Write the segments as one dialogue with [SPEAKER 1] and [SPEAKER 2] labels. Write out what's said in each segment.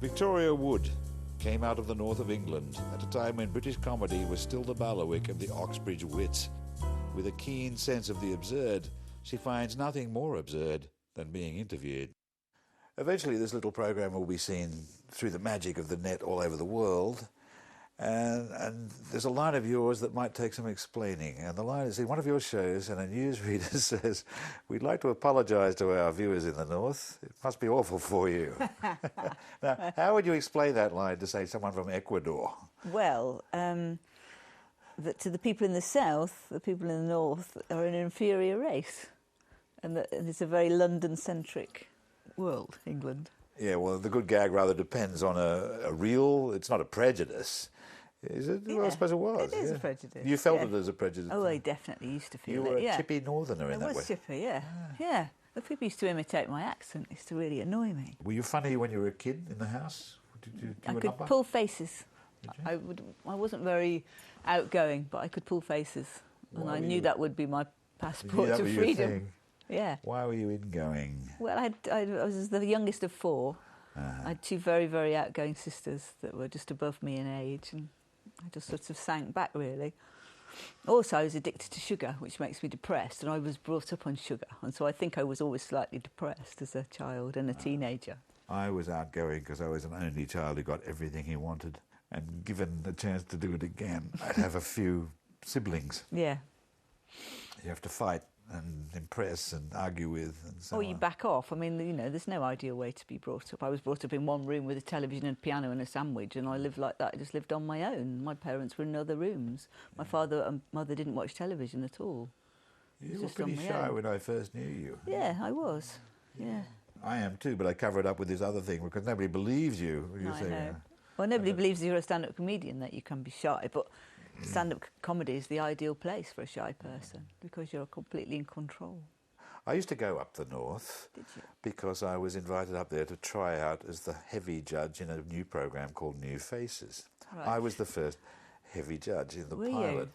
[SPEAKER 1] Victoria Wood came out of the north of England at a time when British comedy was still the bailiwick of the Oxbridge wits. With a keen sense of the absurd, she finds nothing more absurd than being interviewed. Eventually this little program will be seen through the magic of the net all over the world. And there's a line of yours that might take some explaining. And the line is in one of your shows, and a newsreader says, "We'd like to apologise to our viewers in the north. It must be awful for you." Now, how would you explain that line to, say, someone from Ecuador?
[SPEAKER 2] Well, that to the people in the south, the people in the north are an inferior race. And that it's a very London-centric world, England.
[SPEAKER 1] Yeah, well, the good gag rather depends on a real... It's not a prejudice. Is it?
[SPEAKER 2] Yeah,
[SPEAKER 1] well, I suppose it was.
[SPEAKER 2] It is a prejudice.
[SPEAKER 1] You felt it as a prejudice?
[SPEAKER 2] Oh, I definitely used to feel it,
[SPEAKER 1] You were a chippy northerner in that way.
[SPEAKER 2] I was chippy, yeah. Yeah. The people used to imitate my accent. It used to really annoy me.
[SPEAKER 1] Were you funny when you were a kid in the house?
[SPEAKER 2] I could pull faces. I wasn't very outgoing, but I could pull faces. And I knew that would be my passport to freedom. Yeah.
[SPEAKER 1] Why were you ingoing?
[SPEAKER 2] Well, I was the youngest of four. I had two very, very outgoing sisters that were just above me in age, and I just sort of sank back, really. Also, I was addicted to sugar, which makes me depressed, and I was brought up on sugar, and so I think I was always slightly depressed as a child and a teenager.
[SPEAKER 1] I was outgoing because I was an only child who got everything he wanted, and given the chance to do it again, I'd have a few siblings.
[SPEAKER 2] Yeah.
[SPEAKER 1] You have to fight and impress and argue with and so
[SPEAKER 2] on. You back off. I mean, you know, there's no ideal way to be brought up. I was brought up in one room with a television and a piano and a sandwich, and I lived like that. I just lived on my own. My parents were in other rooms. My father and mother didn't watch television at all.
[SPEAKER 1] You were pretty shy when I first knew you.
[SPEAKER 2] Yeah, I was. Yeah.
[SPEAKER 1] I am too, but I cover it up with this other thing because nobody believes you.
[SPEAKER 2] I know. Well, nobody believes you're a stand-up comedian, that you can be shy, but stand-up comedy is the ideal place for a shy person because you're completely in control.
[SPEAKER 1] I used to go up the north.
[SPEAKER 2] Did you?
[SPEAKER 1] Because I was invited up there to try out as the heavy judge in a new program called New Faces. Right. I was the first heavy judge in the pilot.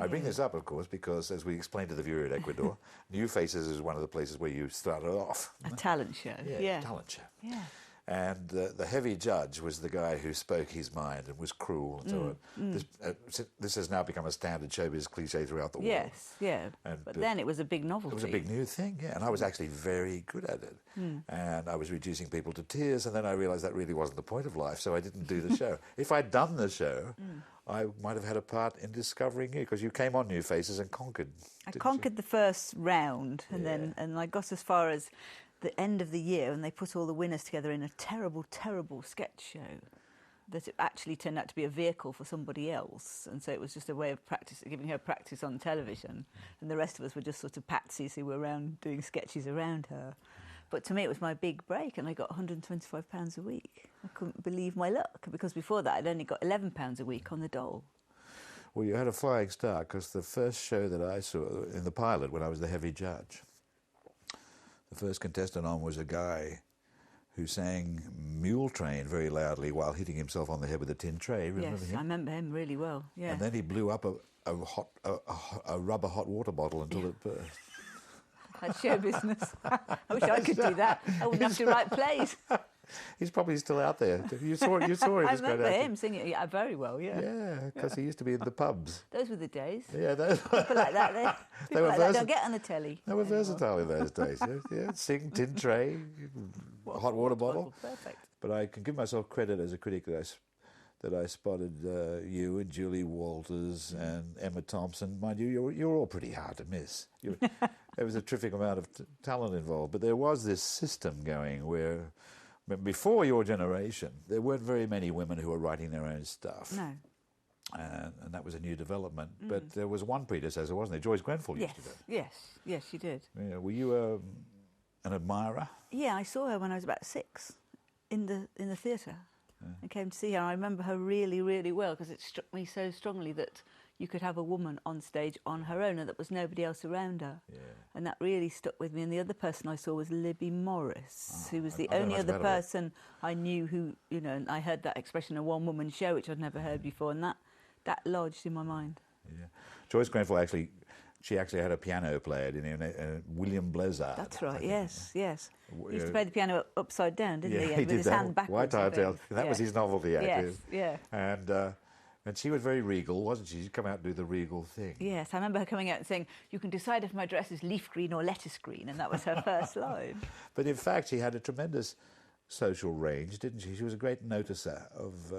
[SPEAKER 1] I bring this up, of course, because as we explained to the viewer in Ecuador, New Faces is one of the places where you started off.
[SPEAKER 2] A talent show.
[SPEAKER 1] Yeah, talent show.
[SPEAKER 2] Yeah.
[SPEAKER 1] And the heavy judge was the guy who spoke his mind and was cruel and so on. This has now become a standard showbiz cliche throughout the world.
[SPEAKER 2] Yes, yeah. But then it was a big novelty.
[SPEAKER 1] It was a big new thing, yeah. And I was actually very good at it. And I was reducing people to tears, and then I realised that really wasn't the point of life, so I didn't do the show. If I'd done the show, I might have had a part in discovering you, because you came on New Faces and conquered.
[SPEAKER 2] I conquered the first round, and then I got as far as the end of the year, and they put all the winners together in a terrible, terrible sketch show that it actually turned out to be a vehicle for somebody else, and so it was just a way of giving her practice on television, and the rest of us were just sort of patsies who were around doing sketches around her. But to me it was my big break, and I got £125 a week. I couldn't believe my luck, because before that I'd only got £11 a week on the dole.
[SPEAKER 1] Well, you had a flying start, because the first show that I saw in the pilot, when I was the heavy judge, the first contestant on was a guy who sang Mule Train very loudly while hitting himself on the head with a tin tray. Remember him?
[SPEAKER 2] I remember him really well, yeah.
[SPEAKER 1] And then he blew up a rubber hot water bottle until it burst.
[SPEAKER 2] That's show business. I wish I could do that. I wouldn't have to write plays.
[SPEAKER 1] He's probably still out there. You saw him.
[SPEAKER 2] I remember him singing very well, yeah.
[SPEAKER 1] Yeah, because he used to be in the pubs.
[SPEAKER 2] Those were the days.
[SPEAKER 1] Yeah, those
[SPEAKER 2] people like that. People like that don't get on the telly.
[SPEAKER 1] They were versatile in those days. Yeah, sing, tin tray, hot water bottle.
[SPEAKER 2] Perfect.
[SPEAKER 1] But I can give myself credit as a critic that I spotted you and Julie Walters and Emma Thompson. Mind you, you're all pretty hard to miss. There was a terrific amount of talent involved, but there was this system going where, before your generation, there weren't very many women who were writing their own stuff.
[SPEAKER 2] No.
[SPEAKER 1] And that was a new development. But there was one predecessor, wasn't there? Joyce Grenfell used to do it.
[SPEAKER 2] Yes, she did.
[SPEAKER 1] Yeah, were you an admirer?
[SPEAKER 2] Yeah, I saw her when I was about 6 in the theatre. I came to see her. I remember her really, really well, because it struck me so strongly that you could have a woman on stage on her own and that was nobody else around her. Yeah. And that really stuck with me. And the other person I saw was Libby Morris, who was the only other person I knew who, you know, and I heard that expression, a one-woman show, which I'd never heard before, and that lodged in my mind.
[SPEAKER 1] Yeah. Joyce Grenfell actually She actually had a piano player, William Blizzard.
[SPEAKER 2] That's right. Yes. He used to
[SPEAKER 1] Uh,
[SPEAKER 2] play the piano upside down, didn't he?
[SPEAKER 1] he
[SPEAKER 2] With
[SPEAKER 1] did
[SPEAKER 2] his
[SPEAKER 1] that.
[SPEAKER 2] hand backwards.
[SPEAKER 1] White Hardtail. That was his novelty act.
[SPEAKER 2] Yes. Yeah.
[SPEAKER 1] And she was very regal, wasn't she? She'd come out and do the regal thing.
[SPEAKER 2] Yes, I remember her coming out and saying, "You can decide if my dress is leaf green or lettuce green," and that was her first line.
[SPEAKER 1] But in fact, she had a tremendous social range, didn't she? She was a great noticer of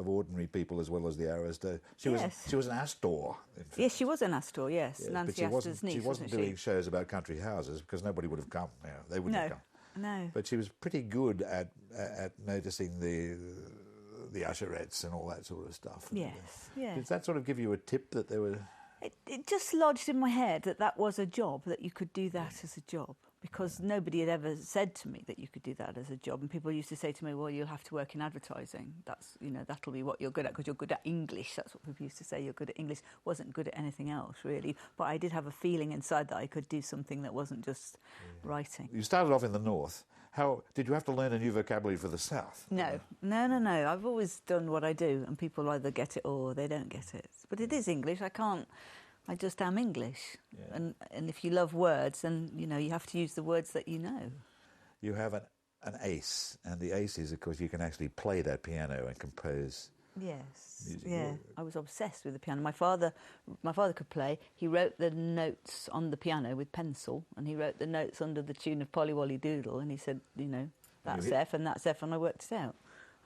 [SPEAKER 1] ordinary people as well as the aristocrats. She was an Astor. In fact.
[SPEAKER 2] Yes, she was an Astor. Yes,
[SPEAKER 1] Yeah,
[SPEAKER 2] Nancy Astor's niece.
[SPEAKER 1] She wasn't doing shows about country houses because nobody would have come. They wouldn't have come.
[SPEAKER 2] No.
[SPEAKER 1] But she was pretty good at noticing the usherettes and all that sort of stuff.
[SPEAKER 2] Yes. Yeah.
[SPEAKER 1] Did that sort of give you a tip that there were?
[SPEAKER 2] It just lodged in my head that was a job, that you could do that as a job, because nobody had ever said to me that you could do that as a job. And people used to say to me, well, you'll have to work in advertising. That's, that'll be what you're good at, because you're good at English. That's what people used to say, you're good at English. Wasn't good at anything else, really. But I did have a feeling inside that I could do something that wasn't just writing.
[SPEAKER 1] You started off in the north. How did you have to learn a new vocabulary for the south?
[SPEAKER 2] No. I've always done what I do, and people either get it or they don't get it. But it is English. I just am English. Yeah. And if you love words, then, you have to use the words that you know. You have
[SPEAKER 1] an ace, and the ace is, of course, you can actually play that piano and compose.
[SPEAKER 2] Yes, music. Yeah. I was obsessed with the piano. My father could play. He wrote the notes on the piano with pencil, and he wrote the notes under the tune of Polly Wolly Doodle, and he said, that's F and that's F, and I worked it out.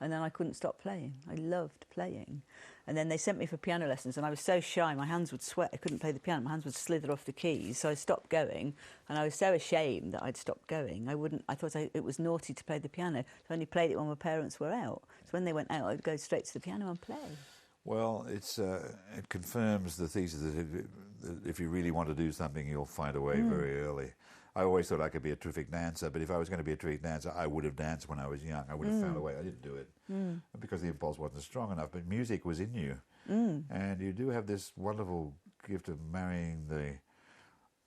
[SPEAKER 2] And then I couldn't stop playing. I loved playing. And then they sent me for piano lessons, and I was so shy, my hands would sweat. I couldn't play the piano. My hands would slither off the keys, so I stopped going. And I was so ashamed that I'd stopped going. I thought it was naughty to play the piano. So I only played it when my parents were out. So when they went out, I'd go straight to the piano and play.
[SPEAKER 1] Well, it confirms the thesis that if you really want to do something, you'll find a way very early. I always thought I could be a terrific dancer, but if I was going to be a terrific dancer, I would have danced when I was young. I would have found a way. I didn't do it because the impulse wasn't strong enough, but music was in you. And you do have this wonderful gift of marrying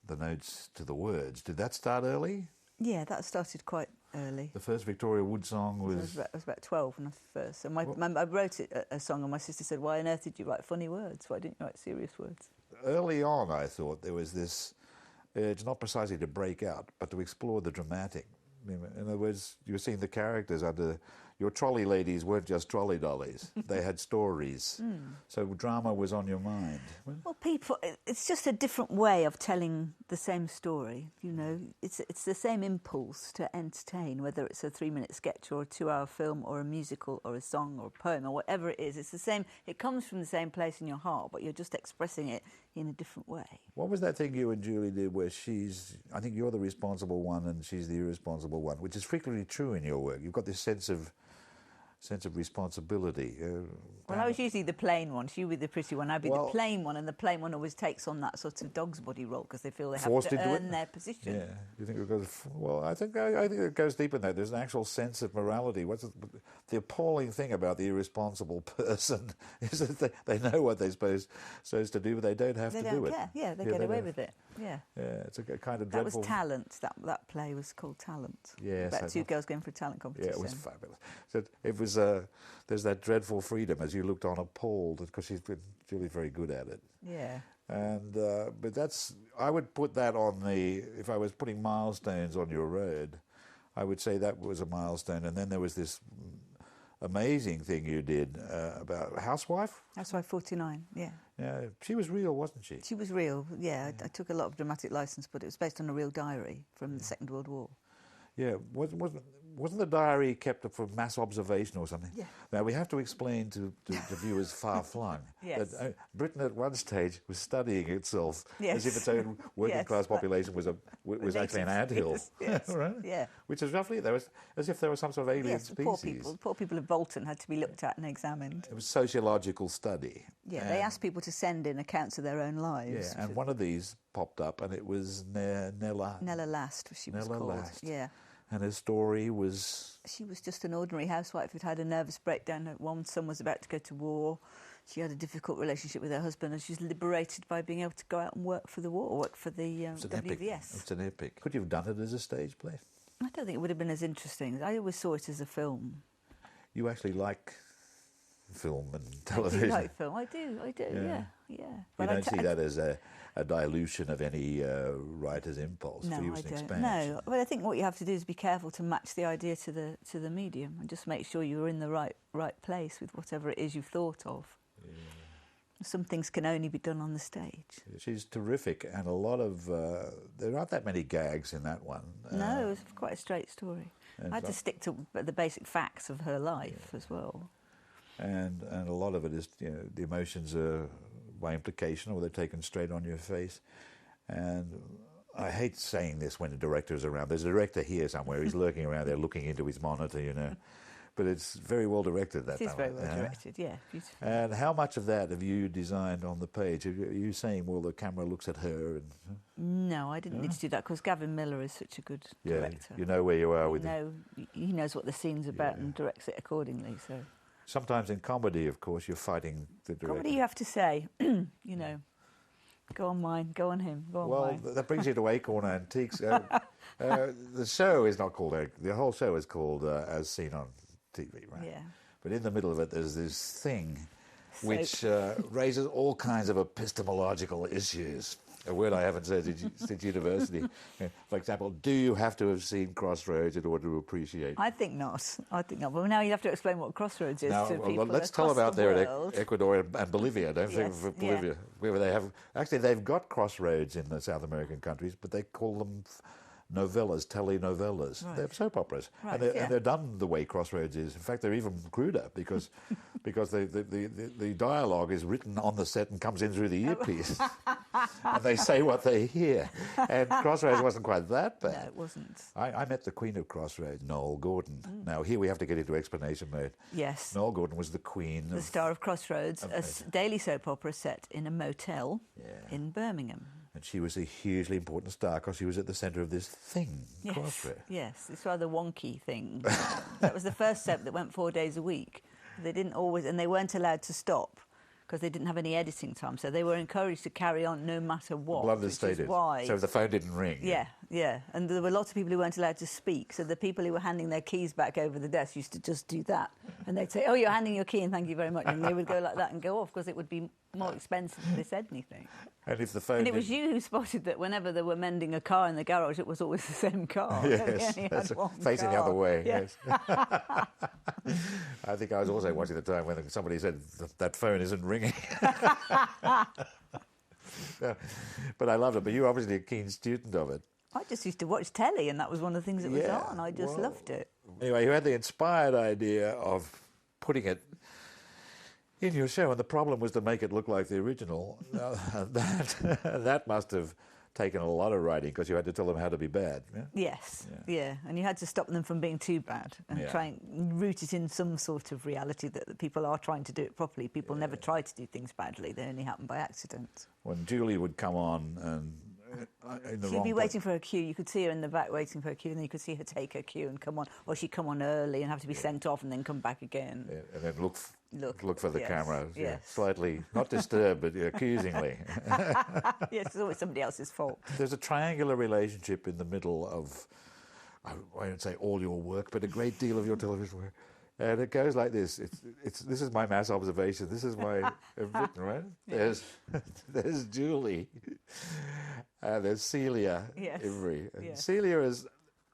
[SPEAKER 1] the notes to the words. Did that start early?
[SPEAKER 2] Yeah, that started quite early.
[SPEAKER 1] The first Victoria Wood song was...
[SPEAKER 2] I was about 12 when I first... So I wrote a song, and my sister said, why on earth did you write funny words? Why didn't you write serious words?
[SPEAKER 1] Early on, I thought there was this urge not precisely to break out, but to explore the dramatic. In other words, you were seeing the characters under... Your trolley ladies weren't just trolley dollies. They had stories. So drama was on your mind.
[SPEAKER 2] Well, it's just a different way of telling the same story, It's the same impulse to entertain, whether it's a 3-minute sketch or a 2-hour film or a musical or a song or a poem or whatever it is. It's the same. It comes from the same place in your heart, but you're just expressing it in a different way.
[SPEAKER 1] What was that thing you and Julie did where I think you're the responsible one and she's the irresponsible one, which is frequently true in your work. You've got this sense of responsibility.
[SPEAKER 2] Well, I was usually the plain one. She would be the pretty one. I'd be the plain one, and the plain one always takes on that sort of dog's body role because they feel they have to earn their position.
[SPEAKER 1] Yeah, you think it goes? Well, I think it goes deeper than that. There's an actual sense of morality. The appalling thing about the irresponsible person is that they know what they're supposed to do, but they don't have to do it.
[SPEAKER 2] Yeah, they get away with it. Yeah.
[SPEAKER 1] Yeah, it's a kind of
[SPEAKER 2] dreadful... That was Talent. That play was called Talent.
[SPEAKER 1] Yes.
[SPEAKER 2] About 2 girls going for a talent competition.
[SPEAKER 1] Yeah, it was fabulous. So it was... there's that dreadful freedom as you looked on appalled, because she's been really very good at it.
[SPEAKER 2] Yeah.
[SPEAKER 1] And but I would put that on if I was putting milestones on your road, I would say that was a milestone. And then there was this amazing thing you did about Housewife.
[SPEAKER 2] Housewife 49, yeah.
[SPEAKER 1] Yeah, she was real, wasn't she?
[SPEAKER 2] She was real, yeah. I took a lot of dramatic license, but it was based on a real diary from the Second World War.
[SPEAKER 1] Yeah, wasn't the diary kept for mass observation or something?
[SPEAKER 2] Yeah.
[SPEAKER 1] Now, we have to explain to viewers far-flung
[SPEAKER 2] yes.
[SPEAKER 1] that Britain at one stage was studying itself as if its own working-class population was actually an anthill.
[SPEAKER 2] Yes.
[SPEAKER 1] Right?
[SPEAKER 2] Yeah.
[SPEAKER 1] Which is roughly, as if there was some sort of alien species.
[SPEAKER 2] The poor people of Bolton had to be looked at and examined.
[SPEAKER 1] It was sociological study.
[SPEAKER 2] Yeah, they asked people to send in accounts of their own lives.
[SPEAKER 1] Yeah, and one of these popped up, and it was Nella
[SPEAKER 2] Last, she was called.
[SPEAKER 1] Last.
[SPEAKER 2] Yeah.
[SPEAKER 1] And her story was...
[SPEAKER 2] She was just an ordinary housewife who'd had a nervous breakdown. Her one son was about to go to war. She had a difficult relationship with her husband, and she's liberated by being able to go out and work for the war, work for the WVS.
[SPEAKER 1] It's an epic. Could you have done it as a stage play?
[SPEAKER 2] I don't think it would have been as interesting. I always saw it as a film.
[SPEAKER 1] You actually like film and television?
[SPEAKER 2] I do like film. I do, yeah. Yeah.
[SPEAKER 1] You
[SPEAKER 2] But
[SPEAKER 1] don't see that as a dilution of any writer's impulse
[SPEAKER 2] No,
[SPEAKER 1] for use
[SPEAKER 2] I
[SPEAKER 1] and
[SPEAKER 2] don't.
[SPEAKER 1] expansion.
[SPEAKER 2] No, well, I think what you have to do is be careful to match the idea to the medium, and just make sure you're in the right place with whatever it is you've thought of. Yeah. Some things can only be done on the stage.
[SPEAKER 1] She's terrific, and a lot of there aren't that many gags in that one.
[SPEAKER 2] No, it was quite a straight story. I had to stick to the basic facts of her life as well.
[SPEAKER 1] And a lot of it is, the emotions are by implication, or they're taken straight on your face. And I hate saying this when the director is around. There's a director here somewhere. He's lurking around there, looking into his monitor, But it's very well directed, that time.
[SPEAKER 2] It is very well directed, yeah. Beautiful.
[SPEAKER 1] And how much of that have you designed on the page? Are you saying, well, the camera looks at her?
[SPEAKER 2] No, I didn't need to do that, because Gavin Miller is such a good director.
[SPEAKER 1] You know where you are with
[SPEAKER 2] he knows what the scene's about and directs it accordingly. So
[SPEAKER 1] sometimes in comedy, of course, you're fighting the director.
[SPEAKER 2] Comedy, you have to say, go on mine, go on him, go on mine.
[SPEAKER 1] Well, that brings you to Acorn Antiques. The show is not called, the whole show is called As Seen on TV, right?
[SPEAKER 2] Yeah.
[SPEAKER 1] But in the middle of it, there's this thing which raises all kinds of epistemological issues, a word I haven't said since university. For example, do you have to have seen Crossroads in order to appreciate?
[SPEAKER 2] I think not. Well, now you have to explain what Crossroads is to people.
[SPEAKER 1] Let's tell about there at Ecuador and Bolivia. Don't forget Bolivia, where they have... Actually, they've got crossroads in the South American countries, but they call them novellas, telenovelas. Right. They're soap operas, and they're done the way Crossroads is. In fact, they're even cruder because the dialogue is written on the set and comes in through the earpiece, and they say what they hear. And Crossroads wasn't quite that bad.
[SPEAKER 2] No, it wasn't.
[SPEAKER 1] I met the Queen of Crossroads, Noel Gordon. Now here we have to get into explanation mode.
[SPEAKER 2] Yes.
[SPEAKER 1] Noel Gordon was the Queen,
[SPEAKER 2] the star of Crossroads, a daily soap opera set in a motel in Birmingham.
[SPEAKER 1] And she was a hugely important star because she was at the centre of this thing, Crossroads.
[SPEAKER 2] Yes, this rather wonky thing. That was the first soap that went 4 days a week. They didn't always, and they weren't allowed to stop because they didn't have any editing time, so they were encouraged to carry on no matter what.
[SPEAKER 1] Well, understated.
[SPEAKER 2] Why?
[SPEAKER 1] So the phone didn't ring.
[SPEAKER 2] Yeah. And there were lots of people who weren't allowed to speak, so the people who were handing their keys back over the desk used to just do that. And they'd say, "Oh, you're handing your key, and thank you very much." And they would go like that and go off because it would be more expensive if they said anything.
[SPEAKER 1] And if the phone...
[SPEAKER 2] And it was you who spotted that whenever they were mending a car in the garage, it was always the same car.
[SPEAKER 1] Yes, facing the other way, yes. I think I was also watching the time when somebody said, that phone isn't ringing. But I loved it. But you're obviously a keen student of it.
[SPEAKER 2] I just used to watch telly, and that was one of the things that was on. I just loved it.
[SPEAKER 1] Anyway, you had the inspired idea of putting it in your show, and the problem was to make it look like the original. Now, that must have taken a lot of writing because you had to tell them how to be bad.
[SPEAKER 2] Yes, and you had to stop them from being too bad and try and root it in some sort of reality that people are trying to do it properly. People never try to do things badly; they only happen by accident. When
[SPEAKER 1] Julie would come on and
[SPEAKER 2] she'd be waiting for her cue. You could see her in the back waiting for her cue, and then you could see her take her cue and come on, or she'd come on early and have to be sent off and then come back again.
[SPEAKER 1] And then look for the camera. Slightly, not disturbed, but accusingly.
[SPEAKER 2] Yes, it's always somebody else's fault.
[SPEAKER 1] There's a triangular relationship in the middle of, I won't say all your work, but a great deal of your television work. And it goes like this. This is my mass observation. This is my written, right? There's Julie. There's Celia Ivry. And Celia is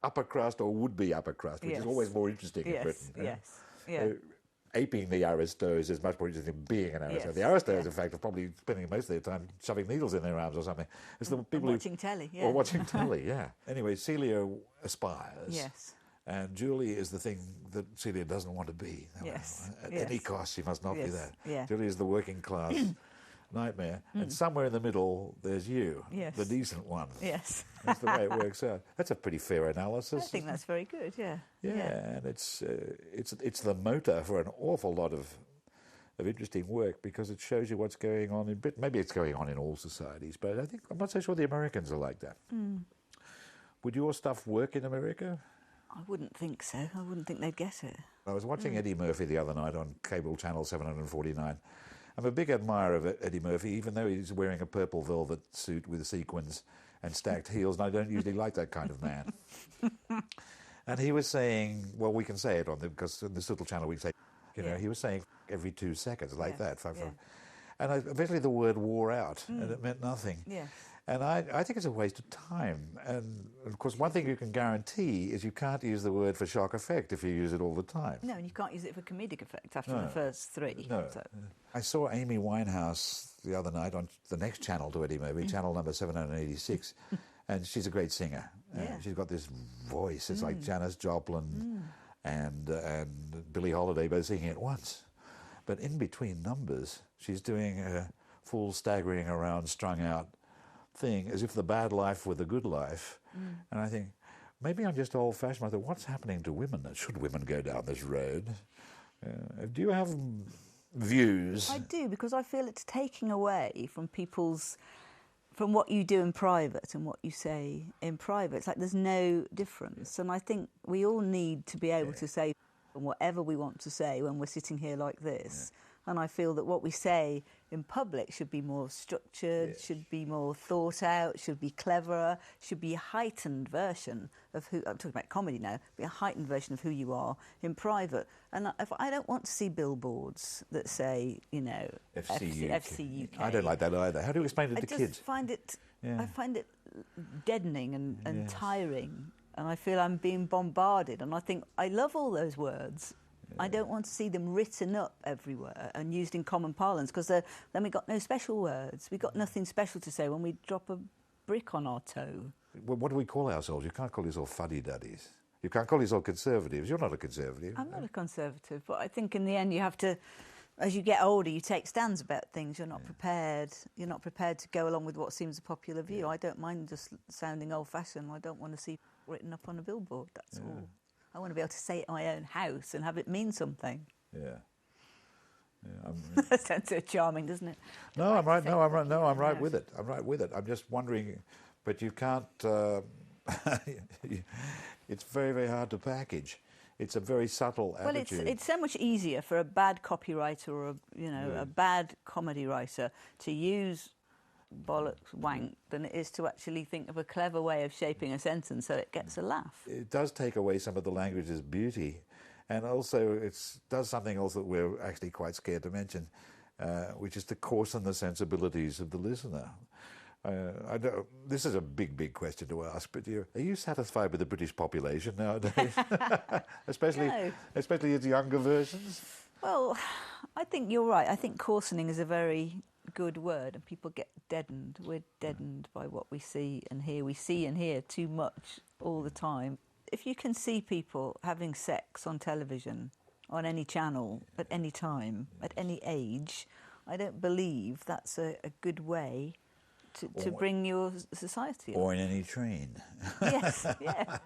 [SPEAKER 1] upper crust or would be upper crust, which is always more interesting in Britain. Aping the aristos is much more interesting than being an aristo. The aristos, in fact, are probably spending most of their time shoving needles in their arms or something. It's the people
[SPEAKER 2] watching telly,
[SPEAKER 1] or watching telly, Anyway, Celia aspires.
[SPEAKER 2] Yes.
[SPEAKER 1] And Julie is the thing that Celia doesn't want to be. At any cost, she must not be that.
[SPEAKER 2] Yeah.
[SPEAKER 1] Julie is the working class nightmare. And somewhere in the middle, there's you, the decent one.
[SPEAKER 2] Yes.
[SPEAKER 1] That's the way it works out. That's a pretty fair analysis.
[SPEAKER 2] I think that's very good,
[SPEAKER 1] Yeah, and it's the motor for an awful lot of interesting work because it shows you what's going on in Britain. Maybe it's going on in all societies, but I'm not so sure the Americans are like that. Would your stuff work in America?
[SPEAKER 2] I wouldn't think so. I wouldn't think they'd get it.
[SPEAKER 1] I was watching Eddie Murphy the other night on cable channel 749. I'm a big admirer of Eddie Murphy, even though he's wearing a purple velvet suit with sequins and stacked heels, and I don't usually like that kind of man. And he was saying, well, we can say it because in this little channel we say, he was saying every 2 seconds like that. And eventually the word wore out, and it meant nothing.
[SPEAKER 2] Yeah.
[SPEAKER 1] And I think it's a waste of time. And, of course, one thing you can guarantee is you can't use the word for shock effect if you use it all the time.
[SPEAKER 2] No, and you can't use it for comedic effect after the first three.
[SPEAKER 1] No.
[SPEAKER 2] So.
[SPEAKER 1] I saw Amy Winehouse the other night on the next channel to Eddie Murphy, channel number 786, and she's a great singer.
[SPEAKER 2] Yeah.
[SPEAKER 1] She's got this voice. It's like Janis Joplin and Billie Holiday both singing at once. But in between numbers, she's doing a full staggering around, strung out thing, as if the bad life were the good life. And I think, maybe I'm just old-fashioned. I thought, what's happening to women? Should women go down this road? Do you have views?
[SPEAKER 2] I do, because I feel it's taking away from from what you do in private and what you say in private. It's like there's no difference. And I think we all need to be able to say whatever we want to say when we're sitting here like this. And I feel that what we say in public should be more structured, should be more thought out, should be cleverer, should be a heightened version of who... I'm talking about comedy now. Be a heightened version of who you are in private. And if I don't want to see billboards that say, you know, FC UK.
[SPEAKER 1] I don't like that either. How do you explain it to kids?
[SPEAKER 2] I just find it... I find it deadening and tiring. And I feel I'm being bombarded. And I think, I love all those words. I don't want to see them written up everywhere and used in common parlance, because then we got no special words. We got nothing special to say when we drop a brick on our toe.
[SPEAKER 1] Well, what do we call ourselves? You can't call yourself fuddy-duddies. You can't call yourself conservatives. You're not a conservative.
[SPEAKER 2] I'm not a conservative, but I think in the end you have to, as you get older, you take stands about things. You're not prepared. You're not prepared to go along with what seems a popular view. I don't mind just sounding old-fashioned. I don't want to see written up on a billboard, that's all. I want to be able to say it in my own house and have it mean something. That sounds so charming, doesn't it?
[SPEAKER 1] No, I'm right. No, I'm right. No, I'm right with it. I'm right with it. I'm just wondering, but you can't. It's very, very hard to package. It's a very subtle attitude.
[SPEAKER 2] Well, it's so much easier for a bad copywriter or a bad comedy writer to use bollocks wank than it is to actually think of a clever way of shaping a sentence so it gets a laugh.
[SPEAKER 1] It does take away some of the language's beauty, and also it does something else that we're actually quite scared to mention, which is to coarsen the sensibilities of the listener. This is a big, big question to ask, but are you satisfied with the British population nowadays? especially its younger versions?
[SPEAKER 2] Well, I think you're right. I think coarsening is a very good word, and people get deadened. We're deadened by what we see and hear. We see and hear too much all the time. If you can see people having sex on television, on any channel, at any time, at any age, I don't believe that's a good way to bring your society up.
[SPEAKER 1] Or in any train.
[SPEAKER 2] Yes, yeah.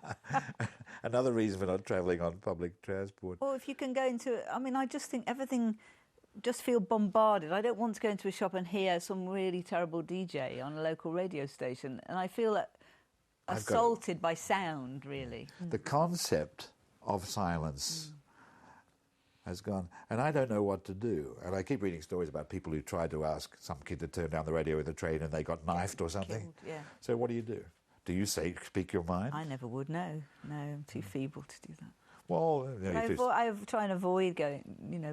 [SPEAKER 1] Another reason for not travelling on public transport.
[SPEAKER 2] Or if you can go into... I mean, I just think everything... just feel bombarded. I don't want to go into a shop and hear some really terrible DJ on a local radio station, and I feel assaulted by sound, really.
[SPEAKER 1] The concept of silence has gone, and I don't know what to do. And I keep reading stories about people who tried to ask some kid to turn down the radio in the train and they got knifed or something.
[SPEAKER 2] Killed, yeah.
[SPEAKER 1] So what do you do? Do you speak your mind?
[SPEAKER 2] I never would, no. No, I'm too feeble to do that.
[SPEAKER 1] Well,
[SPEAKER 2] I try and avoid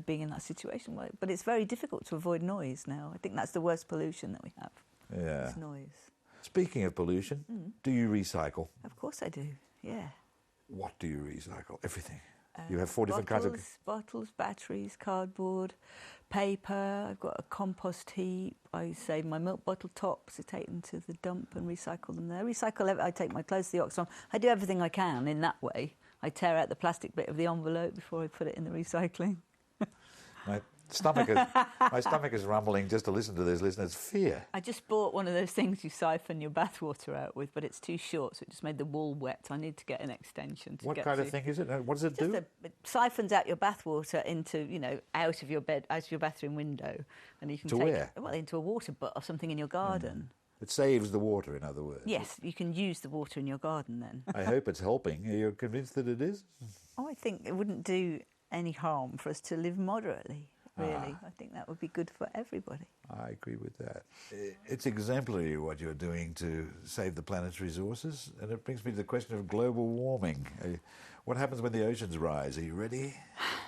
[SPEAKER 2] being in that situation. But it's very difficult to avoid noise now. I think that's the worst pollution that we have.
[SPEAKER 1] Yeah.
[SPEAKER 2] It's noise.
[SPEAKER 1] Speaking of pollution, do you recycle?
[SPEAKER 2] Of course I do, yeah.
[SPEAKER 1] What do you recycle? Everything. You have 4 different kinds of...
[SPEAKER 2] Bottles, batteries, cardboard, paper. I've got a compost heap. I save my milk bottle tops, I take them to the dump and recycle them there. I take my clothes to the Oxfam. I do everything I can in that way. I tear out the plastic bit of the envelope before I put it in the recycling.
[SPEAKER 1] My stomach is rumbling just to listen to this. Listeners, fear.
[SPEAKER 2] I just bought one of those things you siphon your bathwater out with, but it's too short, so it just made the wool wet. I need to get an extension.
[SPEAKER 1] What kind of thing is it? What does it do?
[SPEAKER 2] It siphons out your bathwater into, out of your bathroom window, and you can take
[SPEAKER 1] where?
[SPEAKER 2] Well, into a water butt or something in your garden.
[SPEAKER 1] It saves the water, in other words.
[SPEAKER 2] Yes, you can use the water in your garden then.
[SPEAKER 1] I hope it's helping. Are you convinced that it is?
[SPEAKER 2] Oh, I think it wouldn't do any harm for us to live moderately. Really, I think that would be good for everybody.
[SPEAKER 1] I agree with that. It's exemplary what you're doing to save the planet's resources, and it brings me to the question of global warming. What happens when the oceans rise? Are you ready?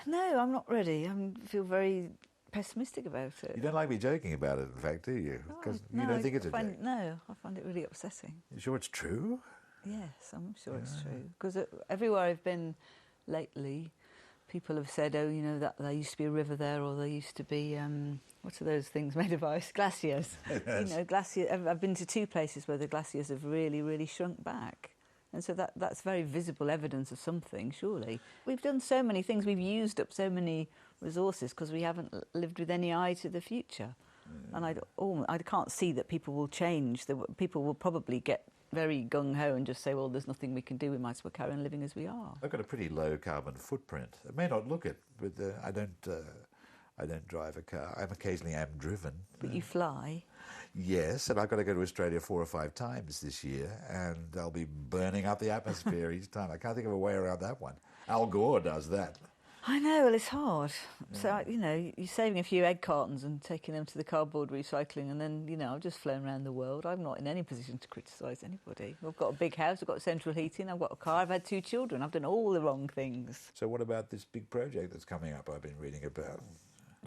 [SPEAKER 2] No, I'm not ready. I feel very pessimistic about it.
[SPEAKER 1] You don't like me joking about it, in fact, do you? Because you don't think it's a joke.
[SPEAKER 2] No, I find it really upsetting.
[SPEAKER 1] You sure it's true?
[SPEAKER 2] Yes, I'm sure it's true. Because everywhere I've been lately, people have said, oh, you know, that there used to be a river there, or there used to be, what are those things made of ice? Glaciers.
[SPEAKER 1] Yes.
[SPEAKER 2] You know, glaciers. I've been to 2 places where the glaciers have really, really shrunk back. And so that's very visible evidence of something, surely. We've done so many things. We've used up so many resources because we haven't lived with any eye to the future. And I can't see that people will change. People will probably get very gung-ho and just say, well, there's nothing we can do, we might as well carry on living as we are.
[SPEAKER 1] I've got a pretty low carbon footprint. It may not look it, but I don't drive a car. I occasionally am driven.
[SPEAKER 2] But you fly.
[SPEAKER 1] Yes, and I've got to go to Australia 4 or 5 times this year, and I'll be burning up the atmosphere each time. I can't think of a way around that one. Al Gore does that.
[SPEAKER 2] I know, well, it's hard. Yeah. So, you know, you're saving a few egg cartons and taking them to the cardboard recycling, and then, you know, I've just flown around the world. I'm not in any position to criticise anybody. I've got a big house, I've got central heating, I've got a car, I've had 2 children. I've done all the wrong things.
[SPEAKER 1] So what about this big project that's coming up I've been reading about?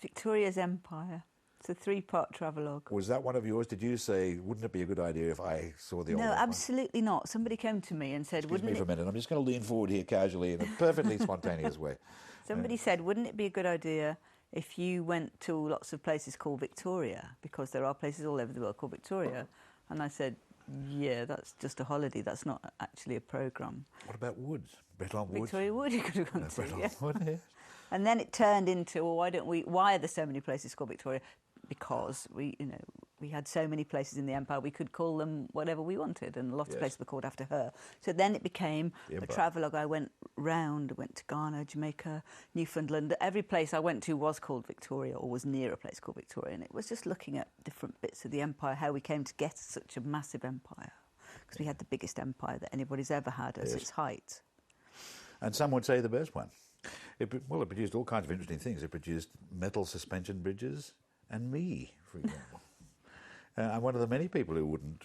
[SPEAKER 2] Victoria's Empire. It's a 3-part travelogue.
[SPEAKER 1] Was that one of yours? Did you say, wouldn't it be a good idea if I saw the old one?
[SPEAKER 2] No, absolutely not. Somebody came to me and said,
[SPEAKER 1] Excuse me for a minute. I'm just going to lean forward here casually in a perfectly spontaneous way.
[SPEAKER 2] Somebody said, wouldn't it be a good idea if you went to lots of places called Victoria? Because there are places all over the world called Victoria. And I said, yeah, that's just a holiday. That's not actually a programme.
[SPEAKER 1] What about Woods? Breton Woods?
[SPEAKER 2] Victoria Wood you could have gone to,
[SPEAKER 1] Breton Wood, yeah.
[SPEAKER 2] And then it turned into, well, why are there so many places called Victoria? Because we had so many places in the empire, we could call them whatever we wanted, and lots of places were called after her. So then it became a travelogue. I went round, went to Ghana, Jamaica, Newfoundland. Every place I went to was called Victoria, or was near a place called Victoria, and it was just looking at different bits of the empire, how we came to get such a massive empire, because we had the biggest empire that anybody's ever had at its height.
[SPEAKER 1] And some would say the best one. It produced all kinds of interesting things. It produced metal suspension bridges, and me, for example. I'm one of the many people who wouldn't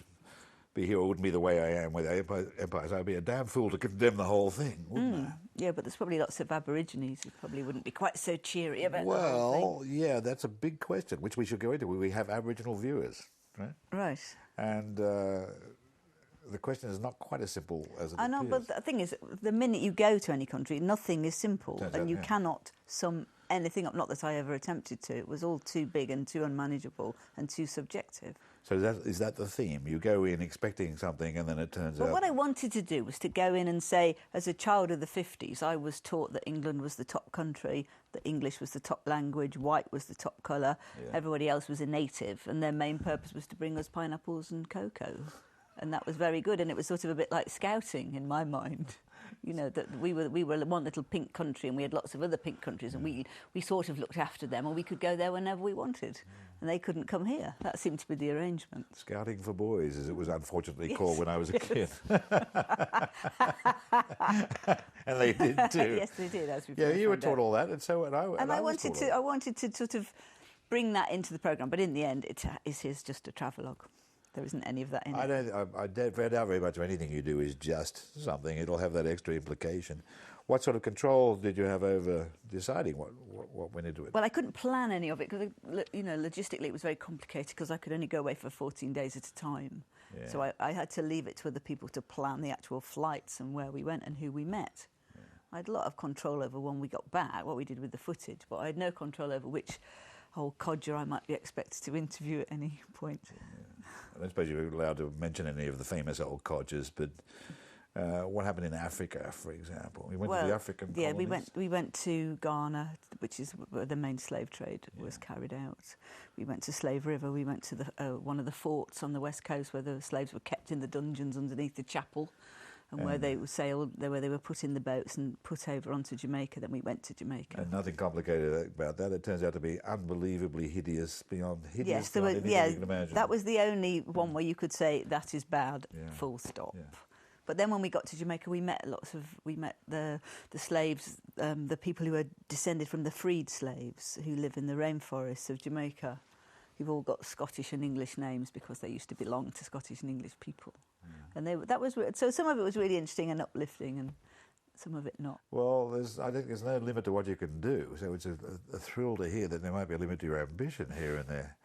[SPEAKER 1] be here or wouldn't be the way I am with empires. I'd be a damn fool to condemn the whole thing, wouldn't I?
[SPEAKER 2] Yeah, but there's probably lots of Aborigines who probably wouldn't be quite so cheery about the whole thing.
[SPEAKER 1] Well, yeah, that's a big question, which we should go into. We have Aboriginal viewers, right?
[SPEAKER 2] Right.
[SPEAKER 1] And the question is not quite as simple as it appears.
[SPEAKER 2] I know, but the thing is, the minute you go to any country, nothing is simple, and you cannot sum anything up. Not that I ever attempted to. It was all too big and too unmanageable and too subjective.
[SPEAKER 1] So is that the theme? You go in expecting something, and then it turns out...
[SPEAKER 2] But what I wanted to do was to go in and say, as a child of the 50s, I was taught that England was the top country, that English was the top language, white was the top colour, everybody else was a native, and their main purpose was to bring us pineapples and cocoa. And that was very good, and it was sort of a bit like scouting in my mind. You know, that we were one little pink country, and we had lots of other pink countries, and we sort of looked after them, and we could go there whenever we wanted, and they couldn't come here. That seemed to be the arrangement.
[SPEAKER 1] Scouting for boys, as it was unfortunately called when I was a kid. And they did too.
[SPEAKER 2] Yes, they did. As
[SPEAKER 1] you were taught all that, and so I wanted
[SPEAKER 2] to sort of bring that into the programme, but in the end, it is just a travelogue. There isn't any of that in it.
[SPEAKER 1] I doubt very much anything you do is just something. It'll have that extra implication. What sort of control did you have over deciding what went into it?
[SPEAKER 2] Well, I couldn't plan any of it because, you know, logistically it was very complicated because I could only go away for 14 days at a time. Yeah. So I had to leave it to other people to plan the actual flights and where we went and who we met. Yeah. I had a lot of control over when we got back, what we did with the footage, but I had no control over which old codger I might be expected to interview at any point. Yeah.
[SPEAKER 1] I don't suppose you're allowed to mention any of the famous old codgers, but what happened in Africa, for example? We went to the African colonies.
[SPEAKER 2] Yeah, we went to Ghana, which is where the main slave trade was carried out. We went to Slave River. We went to one of the forts on the west coast where the slaves were kept in the dungeons underneath the chapel, and where they sailed, where they were put in the boats and put over onto Jamaica. Then we went to Jamaica.
[SPEAKER 1] And nothing complicated about that. It turns out to be unbelievably hideous beyond hideous.
[SPEAKER 2] Yes,
[SPEAKER 1] anything you can imagine.
[SPEAKER 2] That was the only one where you could say that is bad. Full stop. Yeah. But then when we got to Jamaica, we met the slaves, the people who are descended from the freed slaves who live in the rainforests of Jamaica. Who've all got Scottish and English names because they used to belong to Scottish and English people. And so some of it was really interesting and uplifting, some of it not.
[SPEAKER 1] Well, I think there's no limit to what you can do, so it's a thrill to hear that there might be a limit to your ambition here and there.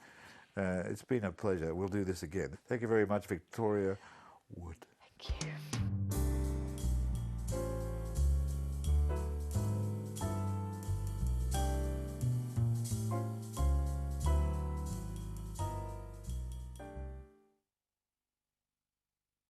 [SPEAKER 1] It's been a pleasure. We'll do this again. Thank you very much, Victoria